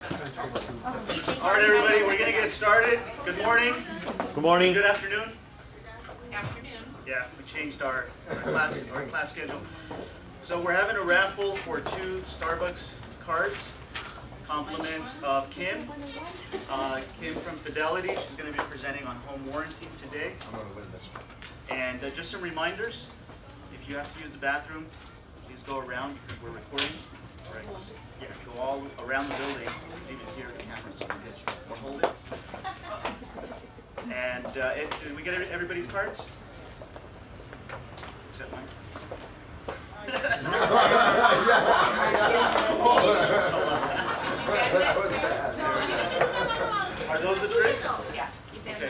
All right, everybody, we're going to get started. Good morning. Good morning. Good afternoon. Afternoon. Yeah, we changed our class schedule. So we're having a raffle for 2 Starbucks cards. Compliments of Kim. Kim from Fidelity. She's going to be presenting on home warranty today. I'm going to win this one. And just some reminders. If you have to use the bathroom, please go around because we're recording. All right. Yeah, go all around the building. Please even hear the cameras on this. Or hold it. And did we get everybody's cards? Except mine. Are those the tricks? Yeah, you bet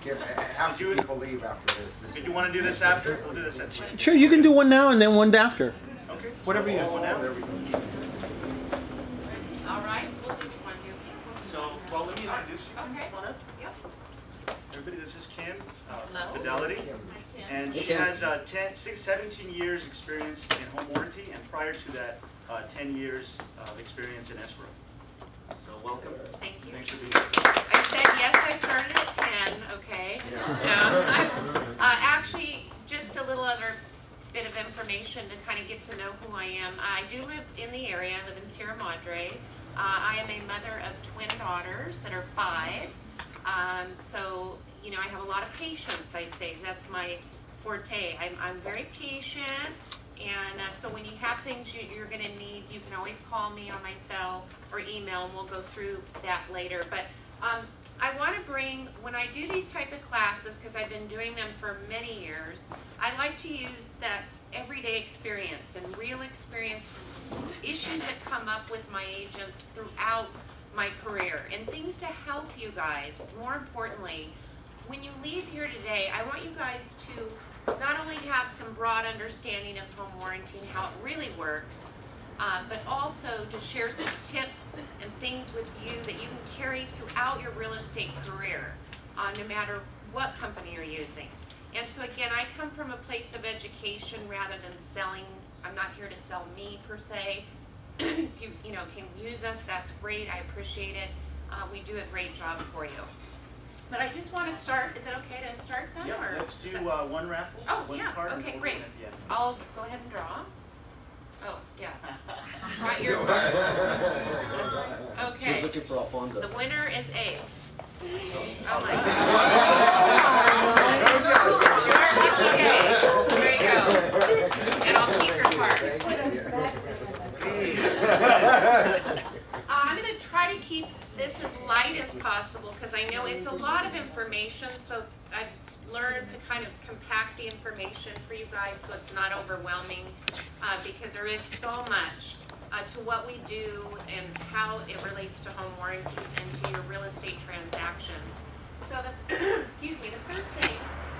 Okay. How few people leave after this? Did you want to do this after? We'll do this at the end. Sure, you can do one now and then one after. Okay. Whatever you want. There we go. All right, we'll do one here. So, well, let me introduce you. Okay. Come on up. Yep. Everybody, this is Kim, Hello. Fidelity. And she has 17 years experience in home warranty, and prior to that, 10 years of experience in escrow. So welcome. Thank you. Thanks for being here. I said yes, I started at 10, okay? Actually, just a little other bit of information to kind of get to know who I am. I do live in the area. I live in Sierra Madre. I am a mother of twin daughters that are 5. So, you know, I have a lot of patience, I say. That's my forte. I'm very patient. And so when you have things you're going to need, you can always call me on my cell or email, and we'll go through that later. But I want to bring, when I do these type of classes, because I've been doing them for many years, I like to use that everyday experience and real experience, issues that come up with my agents throughout my career, and things to help you guys. More importantly, when you leave here today, I want you guys to not only have some broad understanding of home warranty and how it really works, but also to share some tips and things with you that you can carry throughout your real estate career, no matter what company you're using. And so again, I come from a place of education rather than selling. I'm not here to sell me per se. If you can use us, that's great. I appreciate it. We do a great job for you. But I just want to start. Is it okay to start then? Yeah, or let's do that... one raffle. Oh, one yeah. card, and Okay, then great. we'll do it I'll go ahead and draw. Oh, yeah. Right, your okay. She's looking for Alfonso. The winner is A. Oh my God. Sure, there you go. And I'll keep your card. I'm going to try to keep this as light as possible because I know it's a lot of information, so I've learned to kind of compact the information for you guys so it's not overwhelming because there is so much to what we do and how it relates to home warranties and to your real estate transactions. So the excuse me, the first thing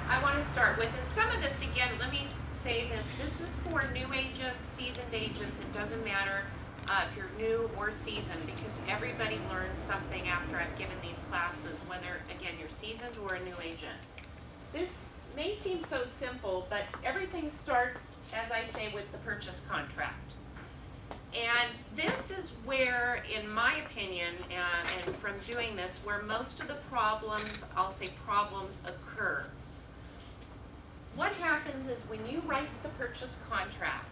I want to start with, and some of this again, let me say this is for new agents, seasoned agents. It doesn't matter if you're new or seasoned, because everybody learns something after I've given these classes, whether again you're seasoned or a new agent. This may seem so simple, but everything starts, as I say, with the purchase contract. And this is where, in my opinion, and from doing this, where most of the problems, I'll say problems, occur. What happens is when you write the purchase contract,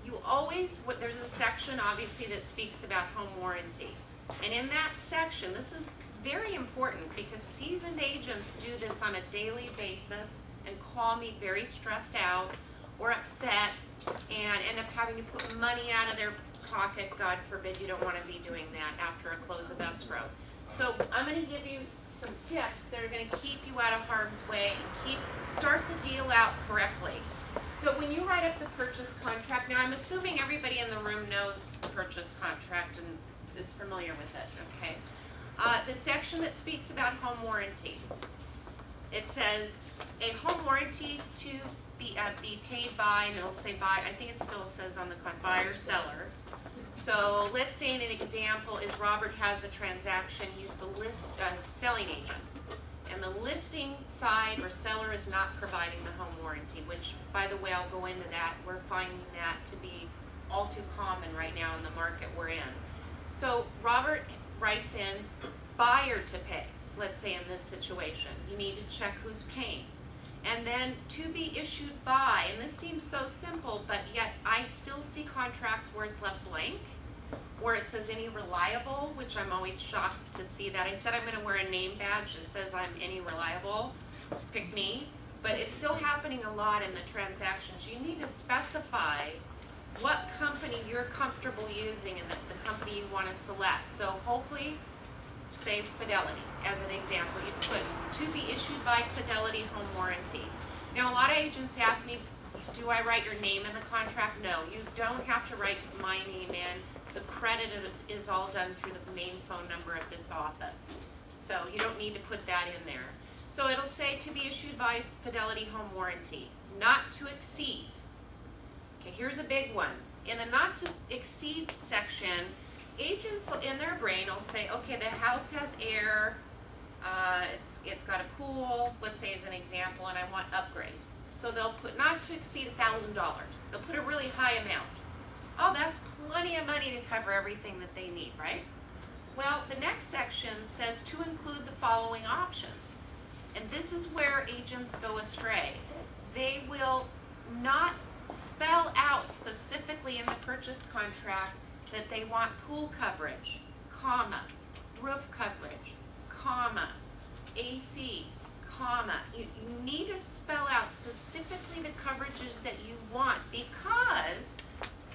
you always, there's a section obviously that speaks about home warranty. And in that section, this is very important because seasoned agents do this on a daily basis and call me very stressed out or upset and end up having to put money out of their pocket. God forbid you don't want to be doing that after a close of escrow. So I'm going to give you some tips that are going to keep you out of harm's way and start the deal out correctly. So when you write up the purchase contract, now I'm assuming everybody in the room knows the purchase contract and is familiar with it, okay? The section that speaks about home warranty, it says a home warranty to be paid by, and it'll say by, I think it still says on the buyer seller. So let's say an example is Robert has a transaction, he's the selling agent. And the listing side or seller is not providing the home warranty, which, by the way, I'll go into that. We're finding that to be all too common right now in the market we're in. So Robert writes in buyer to pay, let's say in this situation. You need to check who's paying. And then to be issued by, and this seems so simple, but yet I still see contracts where it's left blank, or it says any reliable, which I'm always shocked to see that. I said I'm gonna wear a name badge that says I'm any reliable, pick me, but it's still happening a lot in the transactions. You need to specify what company you're comfortable using and the company you wanna select. So hopefully, say Fidelity, as an example, you put to be issued by Fidelity Home Warranty. Now a lot of agents ask me, do I write your name in the contract? No, you don't have to write my name in. The credit is all done through the main phone number of this office. So you don't need to put that in there. So it'll say to be issued by Fidelity Home Warranty, not to exceed. Okay, here's a big one. In the not to exceed section, agents in their brain will say, okay, the house has air, it's got a pool, let's say as an example, and I want upgrades. So they'll put not to exceed $1,000. They'll put a really high amount. Oh, that's plenty of money to cover everything that they need, right? Well, the next section says to include the following options. And this is where agents go astray. They will not spell out specifically in the purchase contract that they want pool coverage, comma, roof coverage, comma, AC, comma. You need to spell out specifically the coverages that you want, because,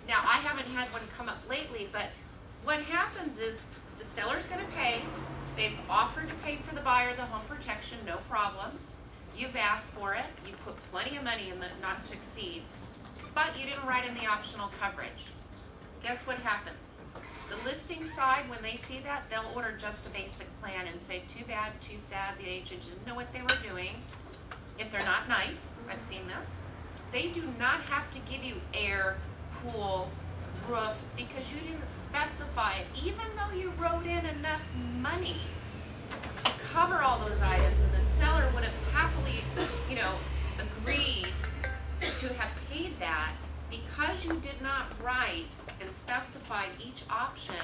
now I haven't had one come up lately, but what happens is the seller's gonna pay, they've offered to pay for the buyer the home protection, no problem. You've asked for it, you put plenty of money in the not to exceed, but you didn't write in the optional coverage. Guess what happens? The listing side, when they see that, they'll order just a basic plan and say, too bad, too sad, the agent didn't know what they were doing. If they're not nice, I've seen this, they do not have to give you air, pool, roof, because you didn't specify it, even though you wrote in enough money to cover all those items, and the seller would have happily, agreed to have paid that. Because you did not write and specify each option,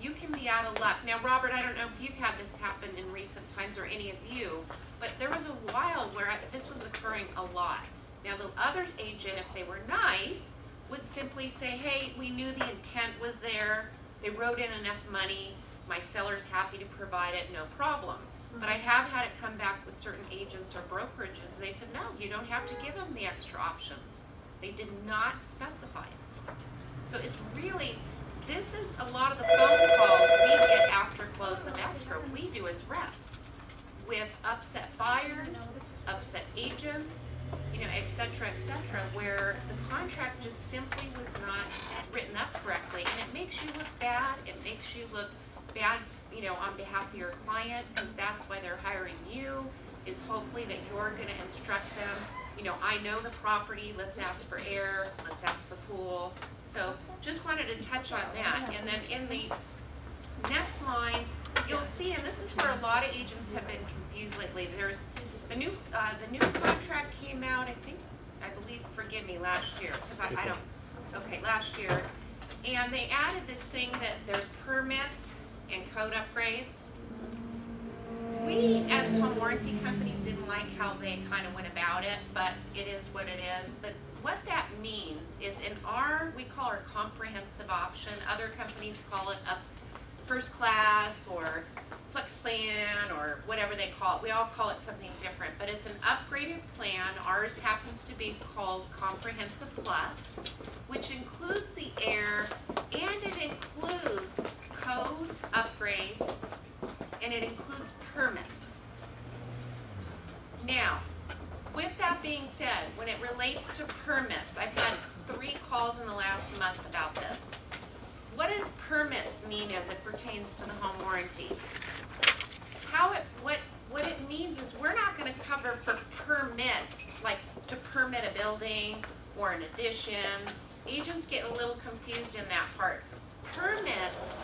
you can be out of luck. Now, Robert, I don't know if you've had this happen in recent times, or any of you, but there was a while where this was occurring a lot. Now, the other agent, if they were nice, would simply say, hey, we knew the intent was there, they wrote in enough money, my seller's happy to provide it, no problem. But I have had it come back with certain agents or brokerages, they said, no, you don't have to give them the extra options. They did not specify it. So it's really, this is a lot of the phone calls we get after close of escrow, we do as reps, with upset buyers, upset agents, et cetera, where the contract just simply was not written up correctly. And it makes you look bad, it makes you look bad, on behalf of your client, because that's why they're hiring you, is hopefully that you're gonna instruct them, I know the property, let's ask for air, let's ask for pool. So just wanted to touch on that. And then in the next line, you'll see, and this is where a lot of agents have been confused lately, there's the new contract came out, I believe, forgive me, last year, because I don't, okay, last year. And they added this thing that there's permits and code upgrades. We, as home warranty companies, didn't like how they kind of went about it, but it is what it is. What that means is we call our comprehensive option, other companies call it a first class or flex plan or whatever they call it. We all call it something different, but it's an upgraded plan. Ours happens to be called Comprehensive Plus, which includes the air, and it includes code upgrades, and it includes permits. Now, with that being said, when it relates to permits, I've had 3 calls in the last month about this. What does permits mean as it pertains to the home warranty? What it means is we're not going to cover for permits, like to permit a building or an addition. Agents get a little confused in that part. Permits,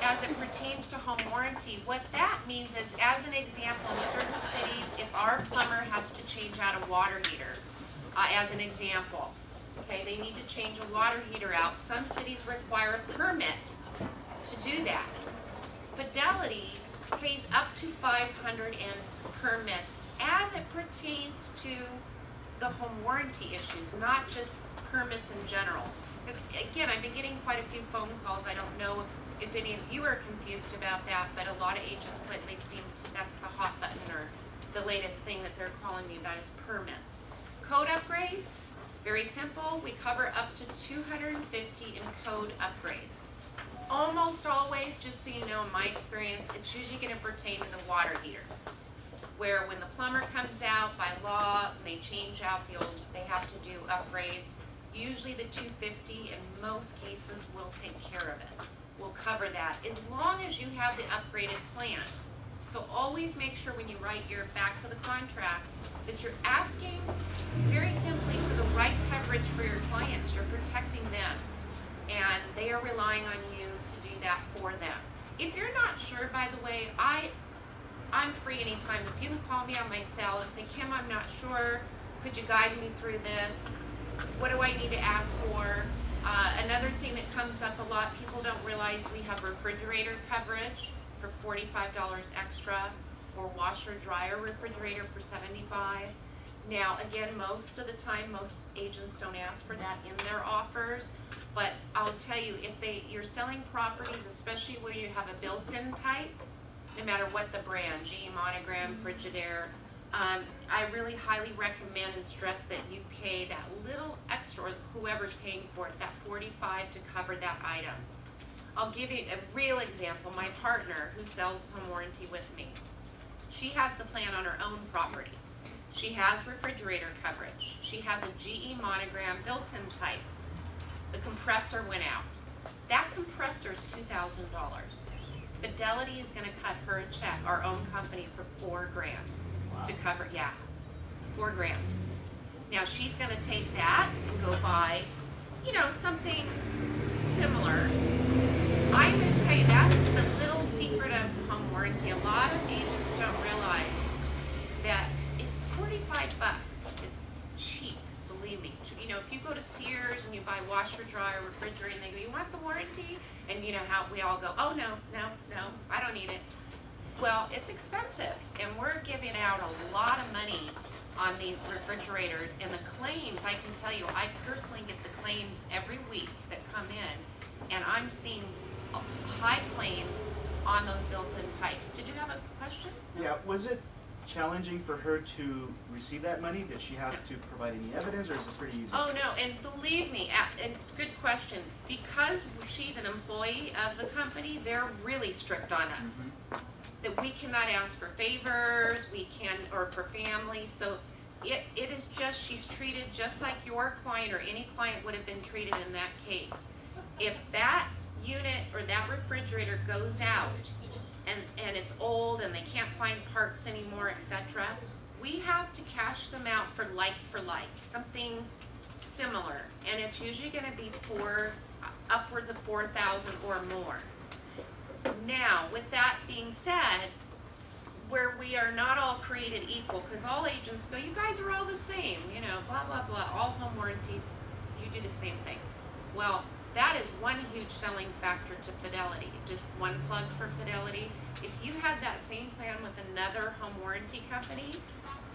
as it pertains to home warranty, what that means is, as an example, in certain cities, if our plumber has to change out a water heater, as an example, okay, they need to change a water heater out. Some cities require a permit to do that. Fidelity pays up to $500 in permits as it pertains to the home warranty issues, not just permits in general. Because again, I've been getting quite a few phone calls. I don't know if any of you are confused about that, but a lot of agents lately seem to, that's the hot button or the latest thing that they're calling me about is permits. Code upgrades, very simple. We cover up to $250 in code upgrades. Almost always, just so you know, in my experience, it's usually going to pertain to the water heater, where when the plumber comes out by law, they change out the old, they have to do upgrades. Usually the $250 in most cases will take care of it. We'll cover that as long as you have the upgraded plan. So always make sure when you write your back to the contract that you're asking very simply for the right coverage for your clients. You're protecting them and they are relying on you to do that for them. If you're not sure, by the way, I'm free anytime. If you can call me on my cell and say, Kim, I'm not sure, could you guide me through this? What do I need to ask for? Another thing that comes up a lot, people don't realize we have refrigerator coverage for $45 extra, or washer dryer refrigerator for $75. Now again, most of the time, most agents don't ask for that in their offers, but I'll tell you, if you're selling properties, especially where you have a built-in type, no matter what the brand, GE Monogram, Frigidaire, I really highly recommend and stress that you pay that little extra, or whoever's paying for it, that $45 to cover that item. I'll give you a real example. My partner who sells home warranty with me, she has the plan on her own property. She has refrigerator coverage. She has a GE Monogram built-in type. The compressor went out. That compressor's $2,000. Fidelity is going to cut her a check, our own company, for $4,000 to cover, yeah, $4,000. Now she's going to take that and go buy, you know, something similar. I'm going to tell you, that's the little secret of home warranty. A lot of agents don't realize that it's $45. It's cheap, believe me. You know, if you go to Sears and you buy washer, dryer, refrigerator, and they go, you want the warranty? And you know how we all go, oh no, I don't need it. Well, it's expensive, and we're giving out a lot of money on these refrigerators, and the claims, I can tell you, I personally get the claims every week that come in, and I'm seeing high claims on those built-in types. Did you have a question? Yeah, was it challenging for her to receive that money? Did she have to provide any evidence, or is it pretty easy? Oh no, and believe me, and good question, because she's an employee of the company, they're really strict on us. That we cannot ask for favors, we can, or for family, so it is just, she's treated just like your client or any client would have been treated in that case. If that unit or that refrigerator goes out and it's old and they can't find parts anymore, etc., we have to cash them out for like, something similar, and it's usually going to be upwards of $4,000 or more. Now, with that being said, where we are not all created equal, because all agents go, you guys are all the same, you know, blah, blah, blah, all home warranties, you do the same thing. Well, that is one huge selling factor to Fidelity. Just one plug for Fidelity. If you had that same plan with another home warranty company,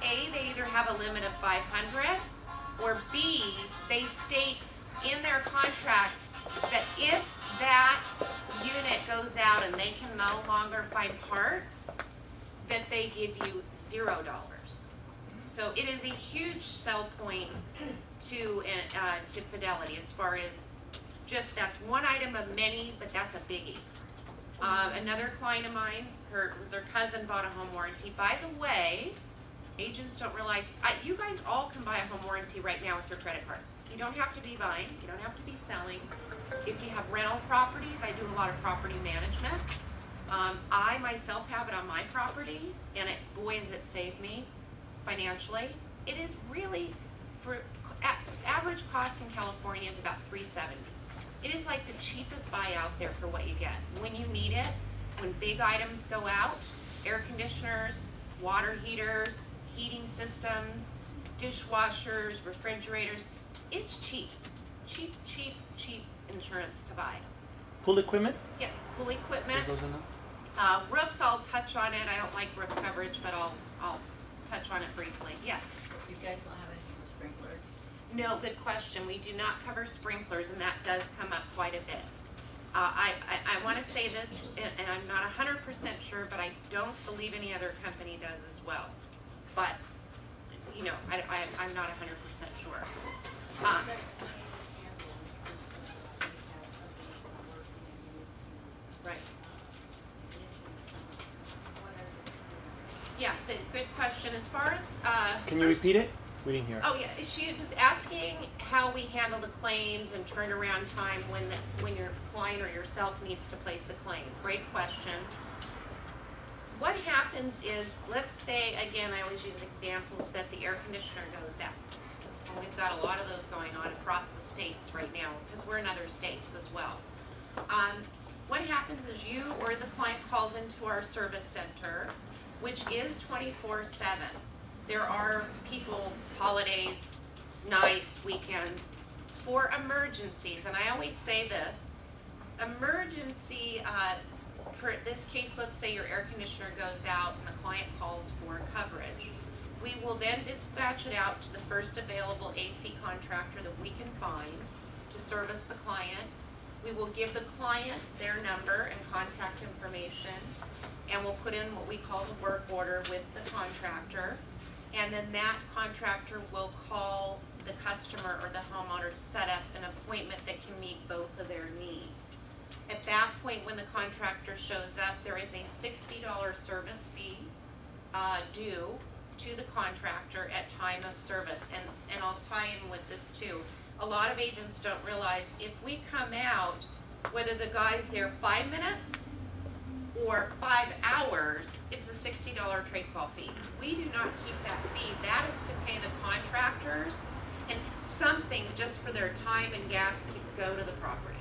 A, they either have a limit of 500, or B, they state in their contract that if that unit goes out and they can no longer find parts, that they give you $0. So it is a huge sell point to Fidelity, as far as just, that's one item of many, but that's a biggie. Another client of mine, her cousin bought a home warranty. By the way, agents don't realize, you guys all can buy a home warranty right now with your credit card. You don't have to be buying, you don't have to be selling. If you have rental properties, I do a lot of property management. I myself have it on my property, and boy, has it saved me financially. It is really, for average cost in California is about $370. It is like the cheapest buy out there for what you get. When you need it, when big items go out, air conditioners, water heaters, heating systems, dishwashers, refrigerators, it's cheap. Cheap insurance to buy. Pool equipment? Yeah, pool equipment. That goes in there? Roofs, I'll touch on it. I don't like roof coverage, but I'll touch on it briefly. Yes. You guys don't have any sprinklers? No, good question. We do not cover sprinklers, and that does come up quite a bit. I want to say this, and I'm not 100% sure, but I don't believe any other company does as well. But, you know, I'm not 100% sure. Right. Yeah, good question. As far as Can you repeat it? We didn't hear. oh yeah, she was asking how we handle the claims and turnaround time when your client or yourself needs to place a claim. Great question. What happens is, let's say, again, I always use examples that the air conditioner goes out. And we've got a lot of those going on across the states right now because we're in other states as well. What happens is you or the client calls into our service center, which is 24/7. There are people, holidays, nights, weekends, for emergencies. And I always say this, emergency, for this case, let's say your air conditioner goes out and the client calls for coverage. We will then dispatch it out to the first available AC contractor that we can find to service the client. We will give the client their number and contact information, and we'll put in what we call the work order with the contractor. And then that contractor will call the customer or the homeowner to set up an appointment that can meet both of their needs. At that point, when the contractor shows up, there is a $60 service fee due to the contractor at time of service. And I'll tie in with this too. A lot of agents don't realize if we come out, whether the guy's there 5 minutes or 5 hours, it's a $60 trade call fee. We do not keep that fee. That is to pay the contractors and something just for their time and gas to go to the property.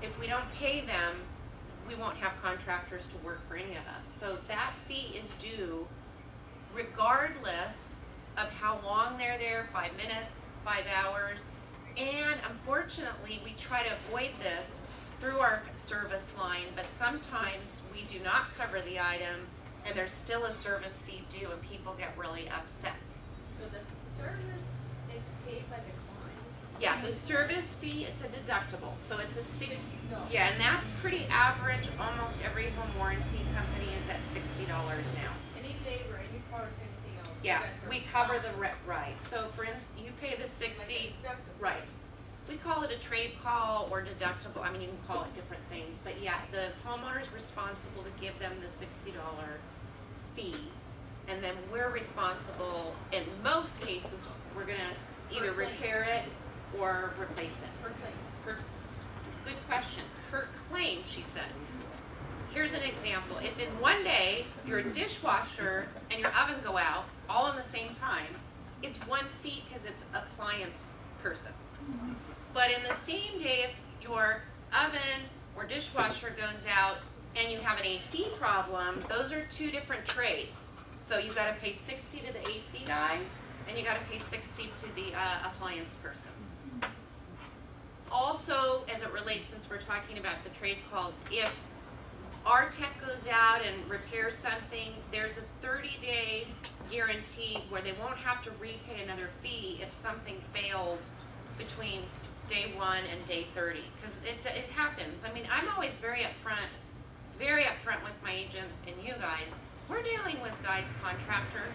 If we don't pay them, we won't have contractors to work for any of us. So that fee is due regardless of how long they're there, 5 minutes, 5 hours. And unfortunately, we try to avoid this through our service line, but sometimes we do not cover the item and there's still a service fee due and people get really upset. So the service is paid by the client? Yeah, the service fee, it's a deductible, so it's a $60. No. Yeah, and that's pretty average. Almost every home warranty company is at $60 now. Any labor, any parts, anything else? you Yeah, guys are we cover the responsible. right. So for instance, you pay the 60, Like a deductible. right. We call it a trade call or deductible. I mean, you can call it different things, but yeah, the homeowner's responsible to give them the $60 fee, and then we're responsible. In most cases, we're gonna either repair it or replace it. Per claim. Good question. Per claim, she said. Here's an example. If in one day your dishwasher and your oven go out all in the same time, it's one fee because it's appliance person. But in the same day, if your oven or dishwasher goes out and you have an AC problem, those are two different trades. So you got to pay $60 to the AC guy, and you got to pay $60 to the appliance person. Also, as it relates, since we're talking about the trade calls, if our tech goes out and repairs something, there's a 30-day guarantee where they won't have to repay another fee if something fails between day 1 and day 30, because it happens. I mean, I'm always very upfront with my agents and you guys. We're dealing with guys, contractors.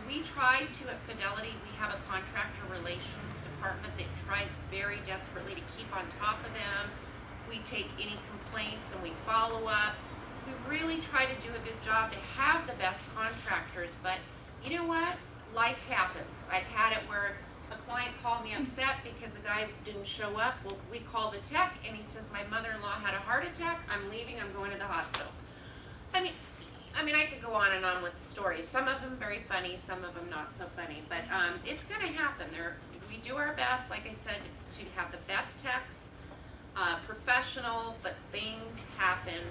We try to, at Fidelity, we have a contractor relations department that tries very desperately to keep on top of them. We take any complaints and we follow up. We really try to do a good job to have the best contractors, but you know what? Life happens. I've had it where a client called me upset because a guy didn't show up. Well, we called the tech and he says, my mother-in-law had a heart attack. I'm leaving, I'm going to the hospital. I mean, I could go on and on with the stories. Some of them very funny, some of them not so funny, but it's gonna happen. We do our best, like I said, to have the best techs, professional, but things happen.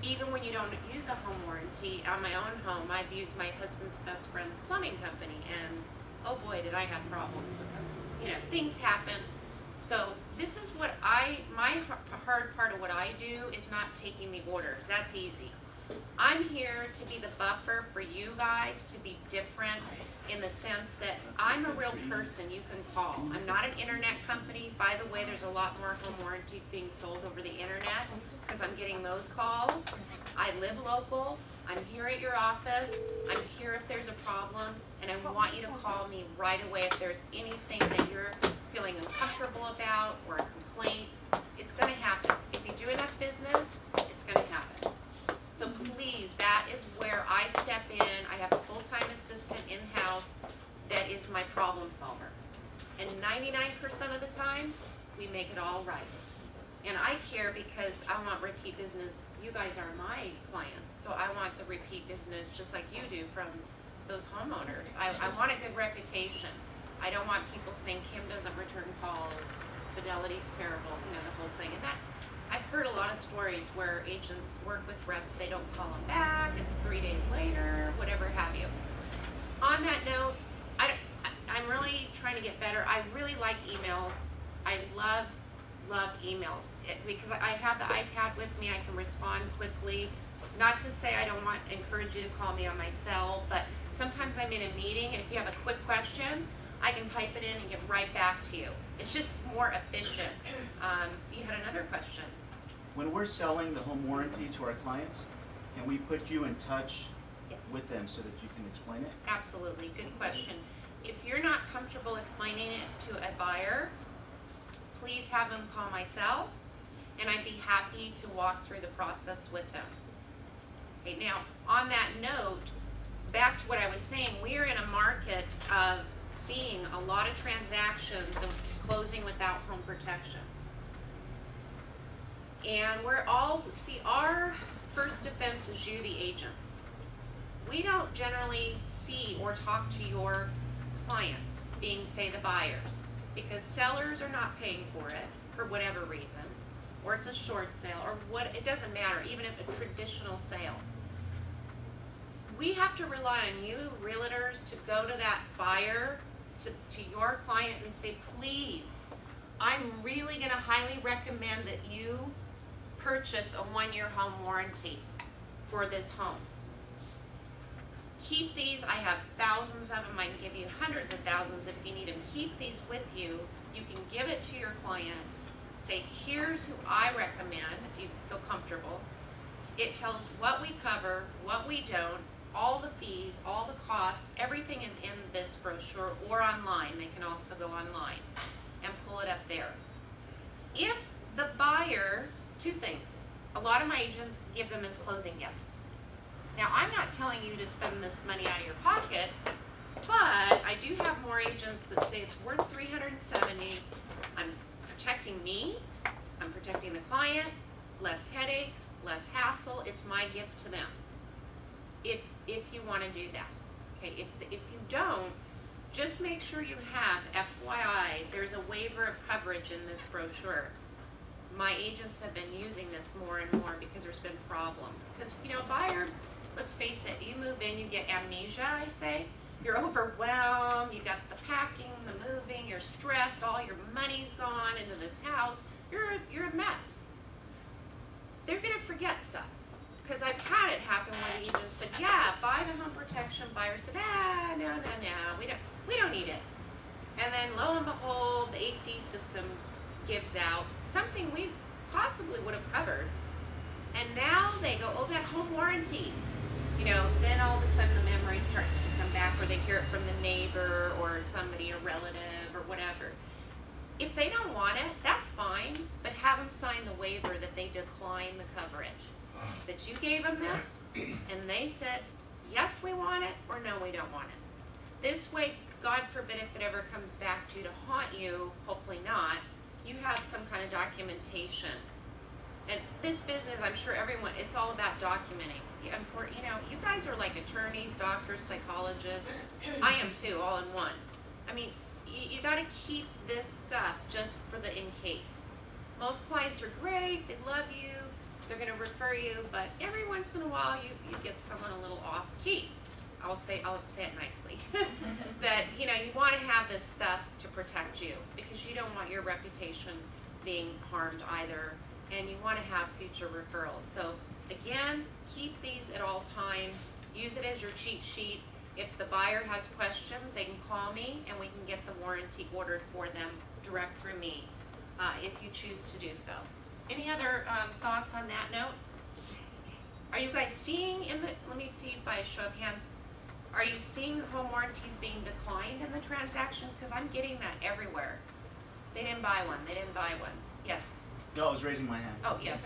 Even when you don't use a home warranty, on my own home, I've used my husband's best friend's plumbing company, and oh boy, did I have problems with them. You know, things happen. So this is what my I do is not taking the orders. That's easy. I'm here to be the buffer for you guys to be different in the sense that I'm a real person you can call. I'm not an internet company. By the way, there's a lot more home warranties being sold over the internet because I'm getting those calls. I live local. I'm here at your office. I'm here if there's a problem, and I want you to call me right away if there's anything that you're feeling uncomfortable about or a complaint. It's going to happen. If you do enough business, it's going to happen. So please, that is where I step in. I have a full-time assistant in-house that is my problem solver. And 99% of the time, we make it all right. And I care because I want repeat business. You guys are my clients, so I want the repeat business just like you do from those homeowners. I want a good reputation. I don't want people saying Kim doesn't return calls, Fidelity's terrible, you know, the whole thing. And that, I've heard a lot of stories where agents work with reps, they don't call them back, it's 3 days later, whatever have you. On that note, I'm really trying to get better. I really like emails. I love emails because I have the iPad with me. I can respond quickly. Not to say I don't encourage you to call me on my cell, but sometimes I'm in a meeting, and if you have a quick question, I can type it in and get right back to you. It's just more efficient. You had another question. When we're selling the home warranty to our clients, can we put you in touch Yes. with them so that you can explain it? Absolutely, good question. If you're not comfortable explaining it to a buyer, please have them call my cell, and I'd be happy to walk through the process with them. Okay, now, on that note, back to what I was saying, we are in a market of seeing a lot of transactions of closing without home protections. And our first defense is you, the agents. We don't generally see or talk to your clients, being, say, the buyers, because sellers are not paying for it for whatever reason, or it's a short sale, or what, it doesn't matter, even if a traditional sale. We have to rely on you, realtors, to go to that buyer, to your client and say, please, I'm really gonna highly recommend that you purchase a 1-year home warranty for this home. Keep these, I have thousands of them, I can give you hundreds of thousands if you need them. Keep these with you. You can give it to your client. Say, here's who I recommend if you feel comfortable. It tells what we cover, what we don't, all the fees, all the costs, everything is in this brochure or online. They can also go online and pull it up there. If the buyer, two things, a lot of my agents give them as closing gifts. Now, I'm not telling you to spend this money out of your pocket, but I do have more agents that say it's worth $370. I'm protecting me, I'm protecting the client, less headaches, less hassle. It's my gift to them. If you want to do that, okay. If you don't, just make sure you have FYI. There's a waiver of coverage in this brochure. My agents have been using this more and more because there's been problems. Because, you know, buyer, let's face it, you move in, you get amnesia, I say. You're overwhelmed, you got the packing, the moving, you're stressed, all your money's gone into this house. You're a mess. They're gonna forget stuff. Because I've had it happen where the agent said, yeah, buy the home protection. Buyer said, no, we don't need it. And then lo and behold, the AC system gives out something we possibly would have covered. And now they go, oh, that home warranty. You know, then all of a sudden the memory starts to come back, or they hear it from the neighbor or somebody, a relative or whatever. If they don't want it, that's fine, but have them sign the waiver that they decline the coverage. That you gave them this, and they said, yes, we want it, or no, we don't want it. This way, God forbid if it ever comes back to you to haunt you, hopefully not, you have some kind of documentation. And this business, I'm sure everyone, it's all about documenting. You know, you guys are like attorneys, doctors, psychologists. I am too, all in one. I mean, you got to keep this stuff just for the in case. Most clients are great, they love you, they're going to refer you, but every once in a while you get someone a little off key. I'll say it nicely. That, you know, you want to have this stuff to protect you because you don't want your reputation being harmed either. and you wanna have future referrals. So again, keep these at all times, use it as your cheat sheet. If the buyer has questions, they can call me and we can get the warranty ordered for them direct through me, if you choose to do so. Any other thoughts on that note? Are you guys seeing let me see by a show of hands, are you seeing home warranties being declined in the transactions? Because I'm getting that everywhere. They didn't buy one, they didn't buy one. Yes. No, I was raising my hand. Oh, yes.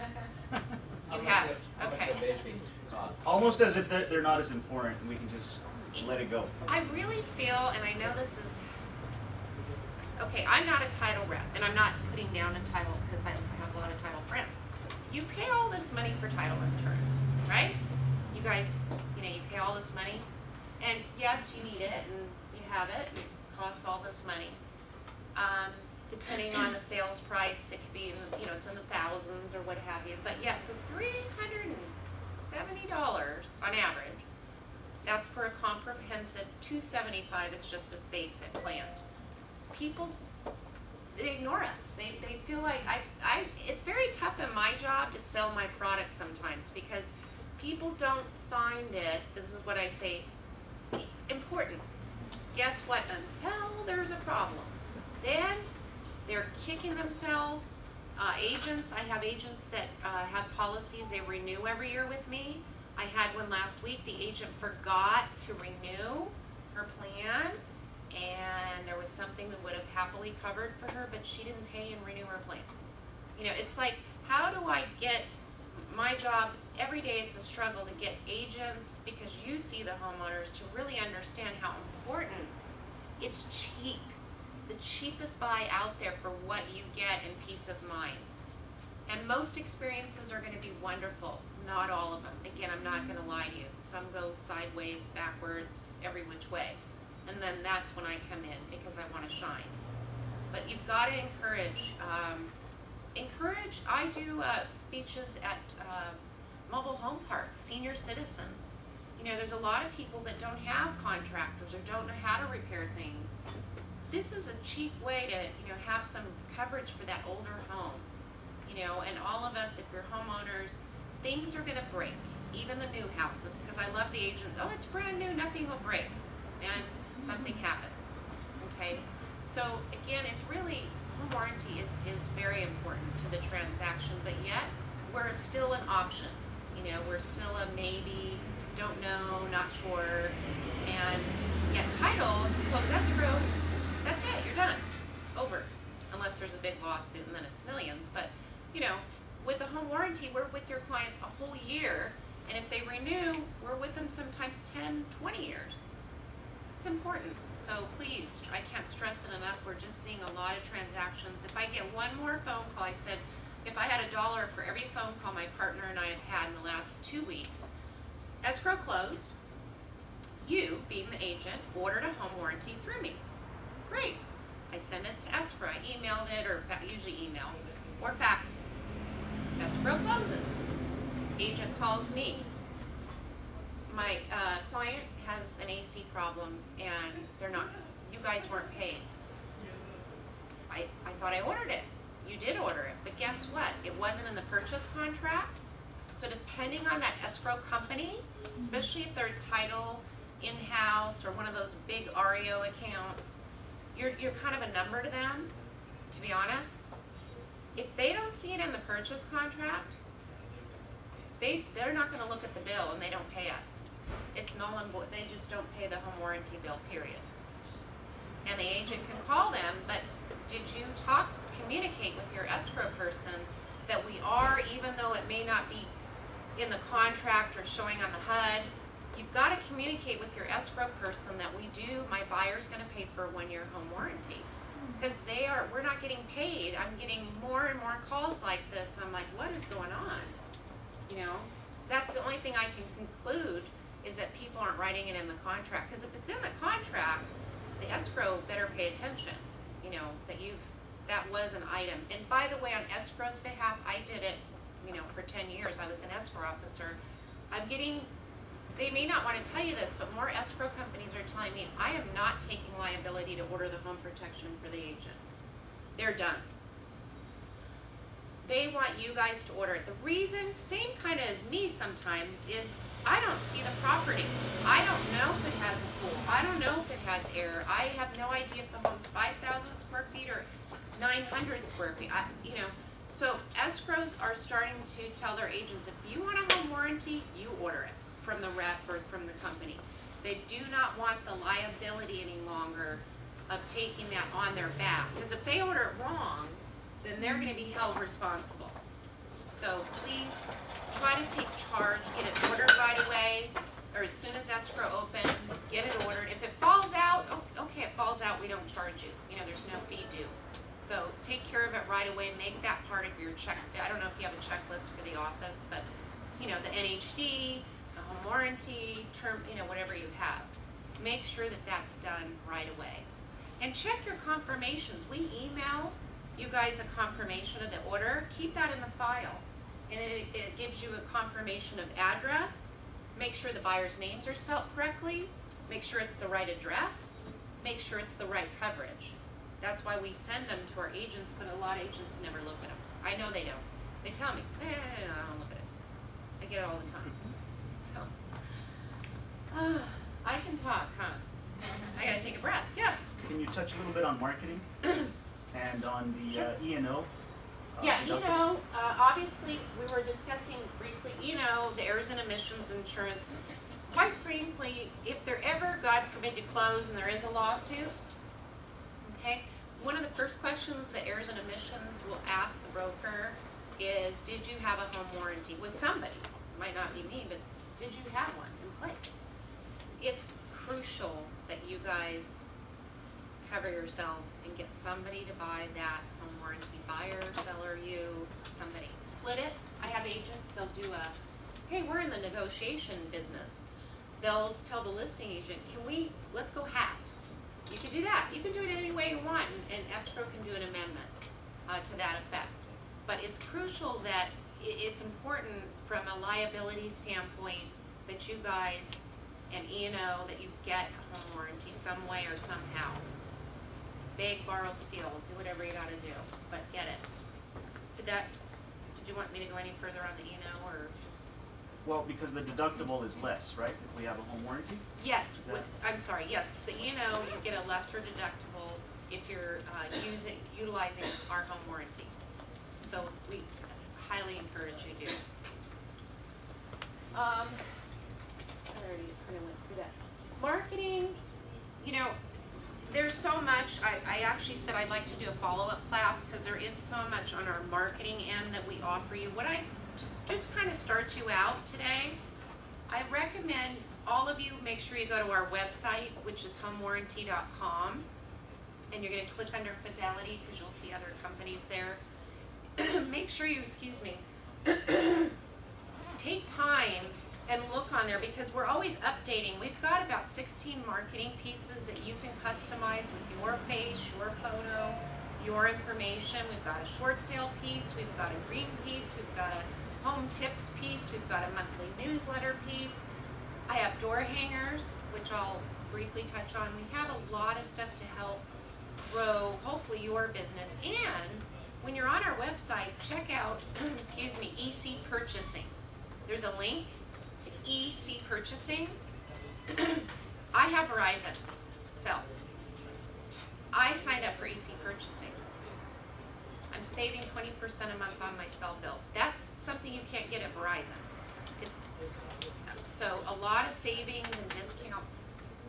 You have, okay. Almost as if they're not as important and we can just let it go. I really feel, and I know this is, okay, I'm not a title rep, and I'm not putting down a title because I have a lot of title friends. You pay all this money for title insurance, right? You guys, you pay all this money, and yes, you need it, and you have it, it costs all this money. Depending on the sales price, it could be, it's in the thousands or what have you, but yet for $370 on average, that's for a comprehensive. $275 is just a basic plan. People, they ignore us. They feel like it's very tough in my job to sell my product sometimes because people don't find it, this is what I say, important. Guess what? Until there's a problem. Then they're kicking themselves. Agents, I have agents that have policies they renew every year with me. I had one last week. The agent forgot to renew her plan, and there was something that would have happily covered for her, but she didn't pay and renew her plan. It's like, how do I get my job? Every day it's a struggle to get agents, because you see the homeowners, to really understand how important. It's cheap. The cheapest buy out there for what you get in peace of mind. And most experiences are going to be wonderful. Not all of them. Again, I'm not going to lie to you. Some go sideways, backwards, every which way. And then that's when I come in because I want to shine. But you've got to encourage. I do speeches at mobile home parks, senior citizens. There's a lot of people that don't have contractors or don't know how to repair things. This is a cheap way to, have some coverage for that older home. And all of us, if you're homeowners, things are gonna break, even the new houses, because I love the agent, oh, it's brand new, nothing will break, and something happens, okay? So again, it's really, home warranty is very important to the transaction, but yet, we're still an option. We're still a maybe, don't know, not sure, and yet title, if you close escrow, that's it, you're done, over. Unless there's a big lawsuit and then it's millions, but with a home warranty, we're with your client a whole year, and if they renew, we're with them sometimes 10, 20 years. It's important, so please, I can't stress it enough, we're just seeing a lot of transactions. If I get one more phone call, I said, if I had $1 for every phone call my partner and I have had in the last 2 weeks, escrow closed, you, being the agent, ordered a home warranty through me. Great. I send it to escrow. I emailed it, or usually email, or faxed it. Escrow closes. Agent calls me. My client has an AC problem, and you guys weren't paid. I thought I ordered it. You did order it, but guess what? It wasn't in the purchase contract. So depending on that escrow company, especially if they're title in-house or one of those big REO accounts, you're kind of a number to them, to be honest. If they don't see it in the purchase contract, they're not going to look at the bill and they don't pay us. It's null and void. They just don't pay the home warranty bill, period. And the agent can call them, but did you communicate with your escrow person that we are, even though it may not be in the contract or showing on the HUD, you've got to communicate with your escrow person that my buyer's going to pay for a 1-year home warranty. Because we're not getting paid. I'm getting more and more calls like this. And I'm like, what is going on? That's the only thing I can conclude is that people aren't writing it in the contract. Because if it's in the contract, the escrow better pay attention. That was an item. And by the way, on escrow's behalf, I did it, for 10 years. I was an escrow officer. They may not want to tell you this, but more escrow companies are telling me, I am not taking liability to order the home protection for the agent. They're done. they want you guys to order it. The reason, same kind of as me sometimes, is I don't see the property. I don't know if it has a pool. I don't know if it has air. I have no idea if the home's 5,000 square feet or 900 square feet. So escrows are starting to tell their agents, if you want a home warranty, you order it from the rep or from the company. They do not want the liability any longer of taking that on their back. Because if they order it wrong, then they're going to be held responsible. So please try to take charge, get it ordered right away, or as soon as escrow opens, get it ordered. If it falls out, okay, it falls out, we don't charge you. You know, there's no fee due. So take care of it right away, make that part of your check. I don't know if you have a checklist for the office, but you know, the NHD, the home warranty, term, you know, whatever you have. Make sure that that's done right away. And check your confirmations. We email you guys a confirmation of the order. Keep that in the file. And it gives you a confirmation of address. Make sure the buyer's names are spelled correctly. Make sure it's the right address. Make sure it's the right coverage. That's why we send them to our agents, but a lot of agents never look at them. I know they don't. They tell me, no, I don't look at it. I get it all the time. So, I can talk, huh? I gotta take a breath, yes. Can you touch a little bit on marketing and on the E&O? Yeah, obviously, we were discussing briefly, the errors and omissions insurance. Quite frankly, if they're ever, God forbid, to close and there is a lawsuit, okay, one of the first questions the errors and omissions will ask the broker is, did you have a home warranty with somebody? It might not be me, but did you have one in place? It's crucial that you guys cover yourselves and get somebody to buy that home warranty. Buyer, seller, you, somebody. Split it. I have agents, they'll do hey, we're in the negotiation business. They'll tell the listing agent, let's go halves. You can do that. You can do it any way you want, and escrow can do an amendment to that effect. But it's crucial that it's important from a liability standpoint that you guys and E&O that you get a home warranty some way or somehow. Beg, borrow, steal, do whatever you gotta do, but get it. Did you want me to go any further on the E&O or just? Well, because the deductible is less, right, if we have a home warranty? Yes, yes, the E&O, you get a lesser deductible if you're utilizing our home warranty. So we highly encourage you to. I already kind of went through that. Marketing, there's so much. I actually said I'd like to do a follow-up class because there is so much on our marketing end that we offer you. What I just kind of start you out today, I recommend all of you make sure you go to our website, which is homewarranty.com, and you're going to click under Fidelity because you'll see other companies there. Make sure you, take time and look on there because we're always updating. We've got about 16 marketing pieces that you can customize with your face, your photo, your information. We've got a short sale piece, we've got a green piece, we've got a home tips piece, we've got a monthly newsletter piece. I have door hangers, which I'll briefly touch on. We have a lot of stuff to help grow, hopefully, your business. And when you're on our website, check out, EC Purchasing. There's a link to EC Purchasing. I have Verizon, so I signed up for EC Purchasing. I'm saving 20% a month on my cell bill. That's something you can't get at Verizon. So a lot of savings and discounts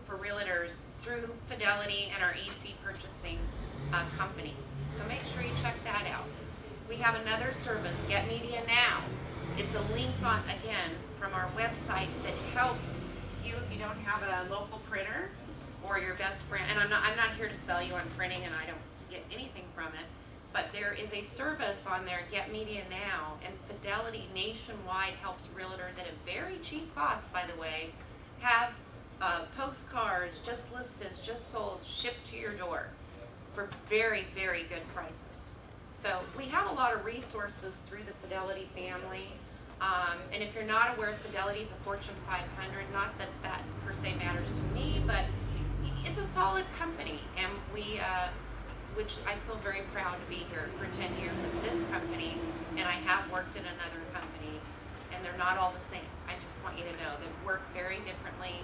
for realtors through Fidelity and our EC Purchasing company. So make sure you check that out. We have another service, Get Media Now. It's a link on, again, from our website that helps you if you don't have a local printer or your best friend. And I'm not here to sell you on printing, and I don't get anything from it. But there is a service on there, Get Media Now, and Fidelity nationwide helps realtors at a very cheap cost, by the way, have postcards, just listed, just sold, shipped to your door for very, very good prices. So we have a lot of resources through the Fidelity family. And if you're not aware, Fidelity is a Fortune 500, not that that per se matters to me, but it's a solid company, and we, which I feel very proud to be here for 10 years at this company, have worked in another company, and they're not all the same. I just want you to know they work very differently,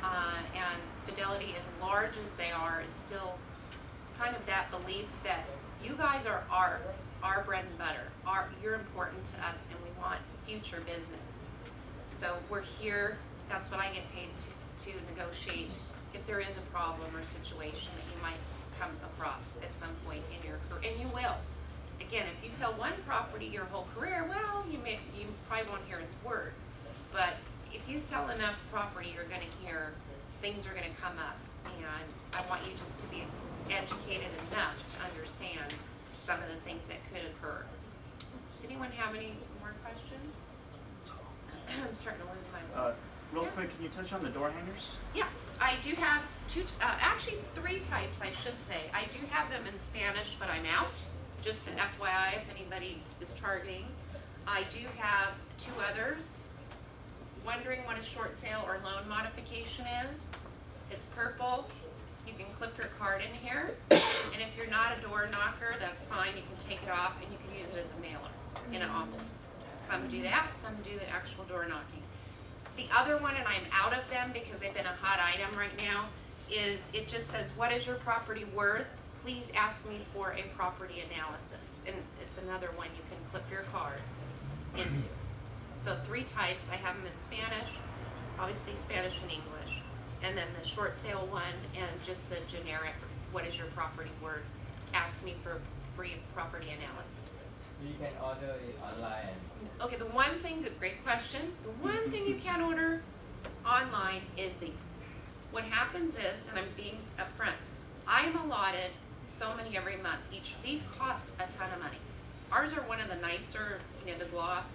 and Fidelity, as large as they are, is still kind of that belief that you guys are our bread and butter. You're important to us, and we want future business. So we're here. That's what I get paid to negotiate if there is a problem or situation that you might come across at some point in your career, and you will. Again, if you sell one property your whole career, well, you probably won't hear a word. But if you sell enough property, you're going to hear things are going to come up, and I want you just to be educated enough to understand some of the things that could occur. Does anyone have any more questions? I'm starting to lose my. Real Yeah. quick, can you touch on the door hangers? Yeah, I do have actually three types, I should say. I do have them in Spanish, but I'm out. Just an FYI, if anybody is targeting. I do have two others. Wondering what a short sale or loan modification is? It's purple. You can clip your card in here. And if you're not a door knocker, that's fine. You can take it off and you can use it as a mailer in an envelope. Some do that, some do the actual door knocking. The other one, and I'm out of them because they've been a hot item right now, is it just says, what is your property worth? Please ask me for a property analysis. And it's another one you can clip your card into. So three types. I have them in Spanish, obviously Spanish and English, and then the short sale one and just the generics. What is your property worth? Ask me for free property analysis. You can order it online. Okay, the one thing, great question. The one thing you can't order online is these. What happens is, and I'm being upfront, I am allotted so many every month. These cost a ton of money. Ours are one of the nicer, the gloss.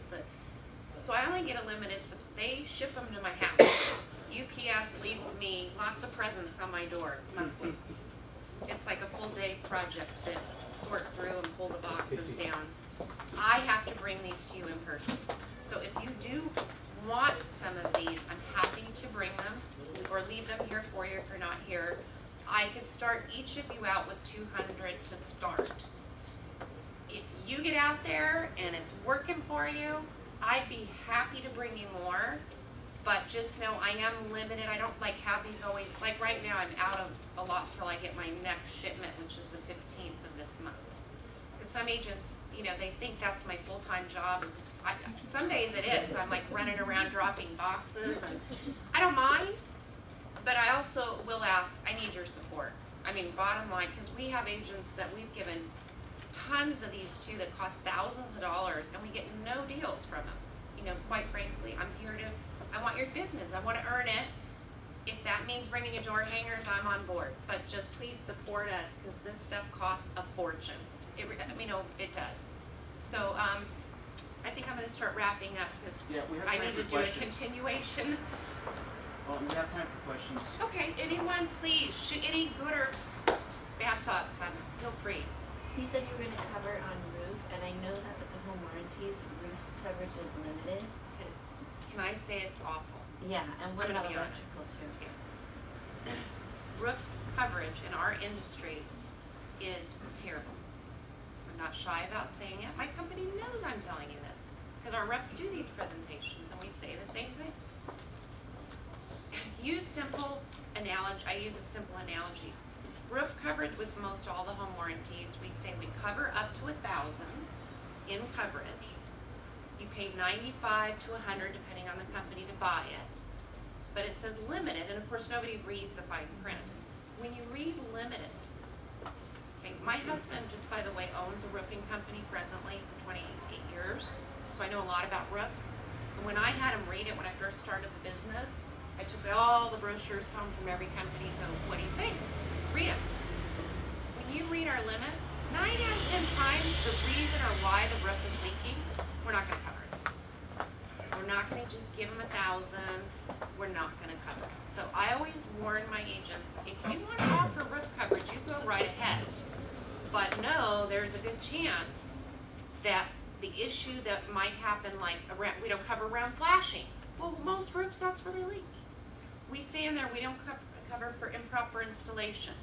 So I only get a limited. They ship them to my house. UPS leaves me lots of presents on my door monthly. It's like a full day project to sort through and pull the boxes down. I have to bring these to you in person. So if you do want some of these, I'm happy to bring them or leave them here for you if you're not here. I could start each of you out with 200 to start. If you get out there and it's working for you, I'd be happy to bring you more, but just know I am limited. I don't have these always, like right now I'm out of a lot till I get my next shipment, which is the 15th of this month. Because some agents, they think that's my full-time job. Some days it is. I'm like running around dropping boxes, and I don't mind, but I also will ask, I need your support. I mean, bottom line, because we have agents that we've given tons of these to that cost thousands of dollars, and we get no deals from them. Quite frankly, I want your business. I want to earn it. If that means bringing you door hangers, I'm on board. But just please support us, because this stuff costs a fortune. It does. So I think I'm going to start wrapping up because We have I time need for to do questions. a continuation. Well, we have time for questions. Okay, anyone please shoot any good or bad thoughts on it. Feel free. You said you were going to cover on roof, and I know that with the home warranties, roof coverage is limited. Can I say it's awful? Yeah, and what I'm gonna about be honest. electrical too? Roof coverage in our industry is terrible. I'm not shy about saying it. My company knows I'm telling you this because our reps do these presentations and we say the same thing. Use simple analogy. I use a simple analogy. Roof coverage with most all the home warranties, we say we cover up to 1,000 in coverage. You pay 95 to 100 depending on the company to buy it. But it says limited, and of course nobody reads the fine print. When you read limited, okay, my husband, just by the way, owns a roofing company presently for 28 years, so I know a lot about roofs. And when I had him read it when I first started the business, I took all the brochures home from every company and go, what do you think? Read it. When you read our limits, 9 out of 10 times the reason or why the roof is leaking, we're not going to cover it. We're not going to just give them 1,000. We're not going to cover it. So I always warn my agents, if you want to offer roof coverage, you go right ahead. But no, there's a good chance that the issue that might happen, like around, we don't cover around flashing. Well, most roofs, that's where they leak. We say in there we don't cover for improper installation.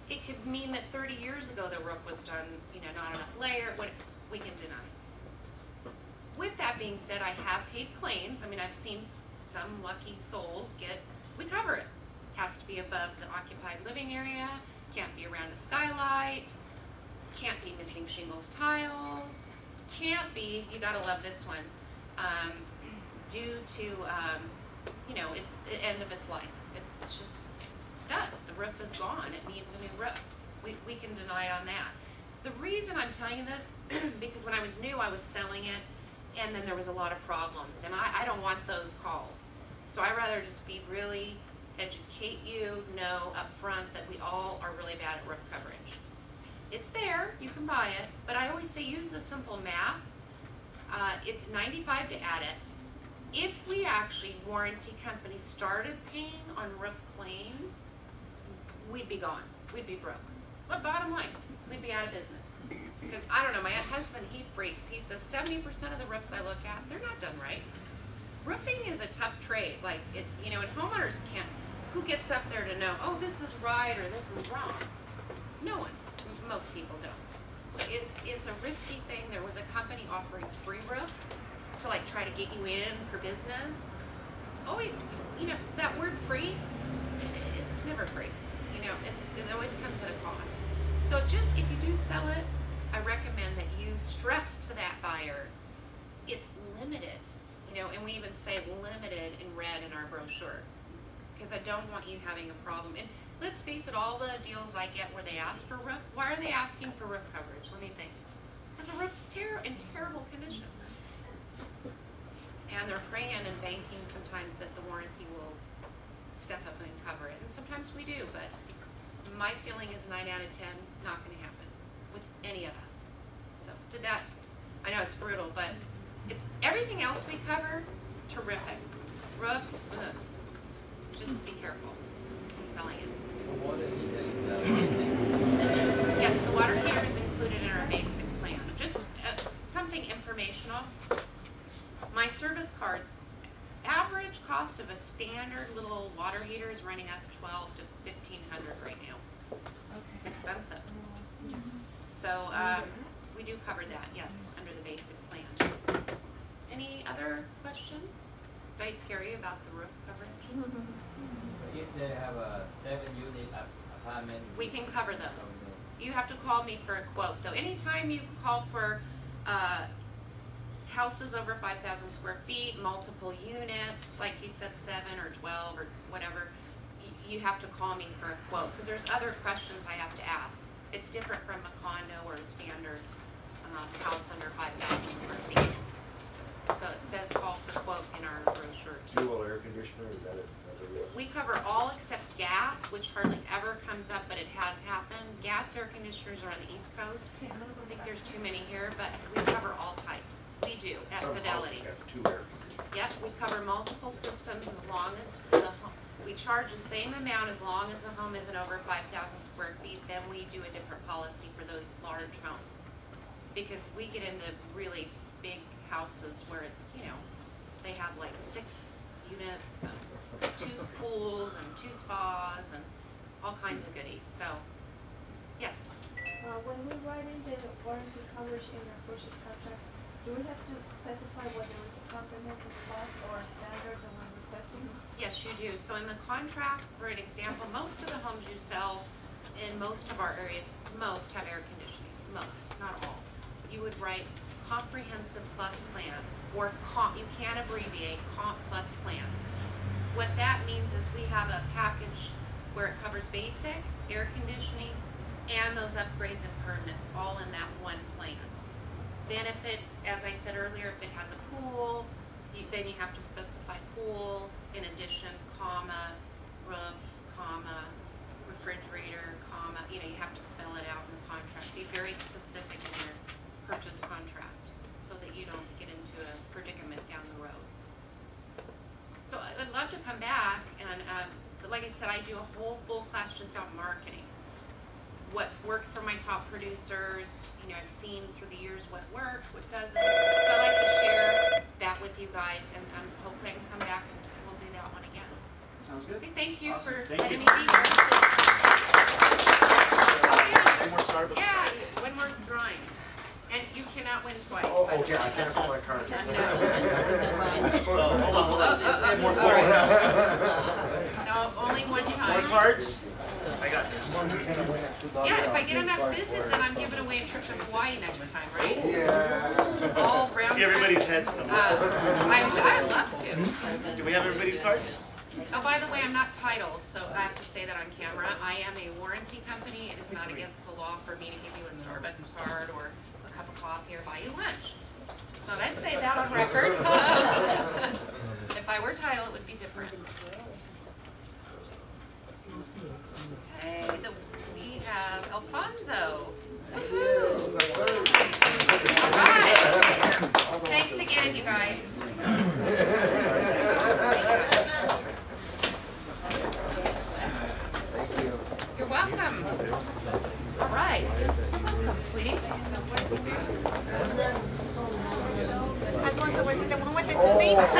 It could mean that 30 years ago the roof was done, not enough layer. What we can deny. that being said, I have paid claims. I mean, I've seen some lucky souls we cover it. Has to be above the occupied living area, can't be around a skylight, can't be missing shingles tiles, can't be, you gotta love this one, due to, it's the end of its life. It's just done. The roof is gone. It needs a new roof. We can deny on that. The reason I'm telling you this, because when I was new, I was selling it, and then there was a lot of problems, and I don't want those calls. So I rather just be really educate you, know up front that we all are really bad at roof coverage. It's there, you can buy it, but I always say use the simple math. It's $95 to add it. If we actually, warranty companies, started paying on roof claims, we'd be gone. We'd be broke. But bottom line, we'd be out of business. Because I don't know, my husband, he freaks. He says 70% of the roofs I look at, they're not done right. Roofing is a tough trade. Like, and homeowners can't, who gets up there to know, oh, this is right or this is wrong? No one. Most people don't. So it's a risky thing. There was a company offering free roof to like try to get you in for business. Oh, that word free, it's never free. It always comes at a cost. So just, if you do sell it, I recommend that you stress to that buyer, it's limited, and we even say limited in red in our brochure, because I don't want you having a problem. And let's face it, all the deals I get where they ask for roof, why are they asking for roof coverage? Let me think. Because the roof's in terrible condition. And they're praying and banking sometimes that the warranty will step up and cover it. And sometimes we do, but my feeling is 9 out of 10, not going to happen with any of us. So I know it's brutal, but everything else we cover, terrific. Roof, just be careful in selling it. The water heater is Yes, the water heater is included in our basic plan. Just something informational. My service cards, average cost of a standard little water heater is running us $1,200 to $1,500 right now. It's expensive. So we do cover that, yes, under the basic plan. Any other questions? Did I scare you about the roof coverage? If they have a 7-unit apartment, We can cover those. You have to call me for a quote, though. Anytime you call for houses over 5,000 square feet, multiple units, like you said, 7 or 12 or whatever, you have to call me for a quote, because there's other questions I have to ask. It's different from a condo or a standard house under 5,000 square feet. So it says call for quote in our brochure too. Dual air conditioner, is that it? We cover all except gas, which hardly ever comes up, but it has happened. Gas air conditioners are on the East Coast. I think there's too many here, but we cover all types. We do at Fidelity. Some houses have 2 air conditioners. Yep, we cover multiple systems as long as the home, we charge the same amount as long as the home isn't over 5,000 square feet. Then we do a different policy for those large homes, because we get into really big houses where it's, they have like 6 units and 2 pools and 2 spas and all kinds of goodies. So, yes. When we write in the warranty coverage in our purchase contract, do we have to specify whether it's a comprehensive plus or a standard, the one requesting? Yes, you do. So in the contract, for an example, most of the homes you sell in most of our areas, most have air conditioning. Most, not all. You would write comprehensive plus plan, or you can abbreviate comp plus plan. What that means is we have a package where it covers basic, air conditioning, and those upgrades and permits all in that one plan. Then if it, as I said earlier, if it has a pool, then you have to specify pool, in addition, comma, roof, comma, refrigerator, comma, you have to spell it out in the contract. Be very specific in your purchase contract so that you don't get into a predicament down the road. So I'd love to come back and, like I said, I do a whole full class just on marketing. What's worked for my top producers, I've seen through the years what works, what doesn't. So I'd like to share that with you guys, and hopefully I can come back and we'll do that one again. Sounds good. Okay, thank you Awesome. for Thank letting you. me be here. One more Starbucks. Yeah, one more drawing. And you cannot win twice. Oh, Okay, I can't put my card. Well, hold on. Let's get more All cards. No, only one More time. cards? I got this. Yeah, if I get enough business, then I'm giving away a trip to Hawaii next time, right? Yeah. All round See everybody's heads come up. I'd love to. Do we have everybody's cards? Oh, by the way, I'm not titled, so I have to say that on camera. I am a warranty company. It is not against the law for me to give you a Starbucks card or a cup of coffee or buy you lunch. So I'd say that on record. If I were titled, it would be different. Okay, we have Alfonso. Woohoo! All right. Thanks again, you guys. You're welcome. All right. Welcome, sweetie. Alfonso, pues si te mueves de tu beats,